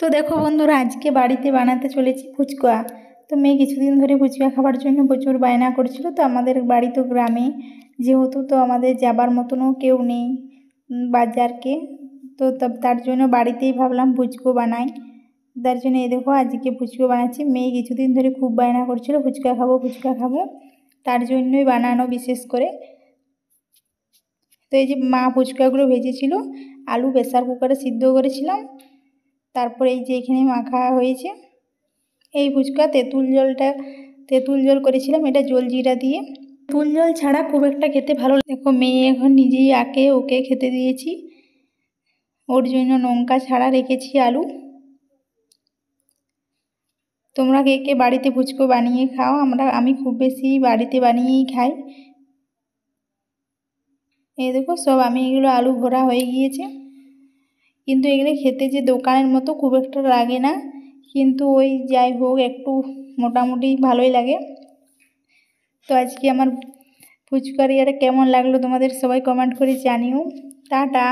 তো দেখো বন্ধুরা, আজকে বাড়িতে বানাতে চলেছি ফুচকা। তো মেয়ে কিছুদিন ধরে ফুচকা খাবার জন্য প্রচুর বায়না করছিল। তো আমাদের বাড়ি তো গ্রামে, যেহেতু তো আমাদের যাবার মতনও কেউ নেই বাজারকে। তো তার জন্য বাড়িতেই ভাবলাম ফুচকো বানাই। তার জন্য এই দেখো আজকে ফুচকো বানাচ্ছি। মেয়ে কিছুদিন ধরে খুব বায়না করছিল ফুচকা খাবো ফুচকা খাবো, তার জন্যই বানানো বিশেষ করে। তো এই যে মা ফুচকাগুলো ভেজেছিল, আলু প্রেসার কুকারে সিদ্ধ করেছিলাম। তারপরে এই যে এখানে মাখা হয়েছে এই ফুচকা। তেঁতুল জল করেছিলাম, এটা জলজিরা দিয়ে। তেঁতুল জল ছাড়া খুব একটা খেতে ভালো। দেখো মেয়ে এখন নিজেই আঁকে, ওকে খেতে দিয়েছি। ওর জন্য লঙ্কা ছাড়া রেখেছি আলু। তোমরা কে কে বাড়িতে ফুচকো বানিয়ে খাও? আমি খুব বেশি বাড়িতে বানিয়েই খাই। এই দেখো সব আমি এগুলো আলু ভরা হয়ে গিয়েছে, কিন্তু এগুলো খেতে যে দোকানের মতো খুব একটা লাগে না, কিন্তু ওই যাই হোক একটু মোটামুটি ভালোই লাগে। তো আজকে আমার ফুচকার কেমন লাগলো তোমাদের সবাই কমেন্ট করে জানিও। টাটা।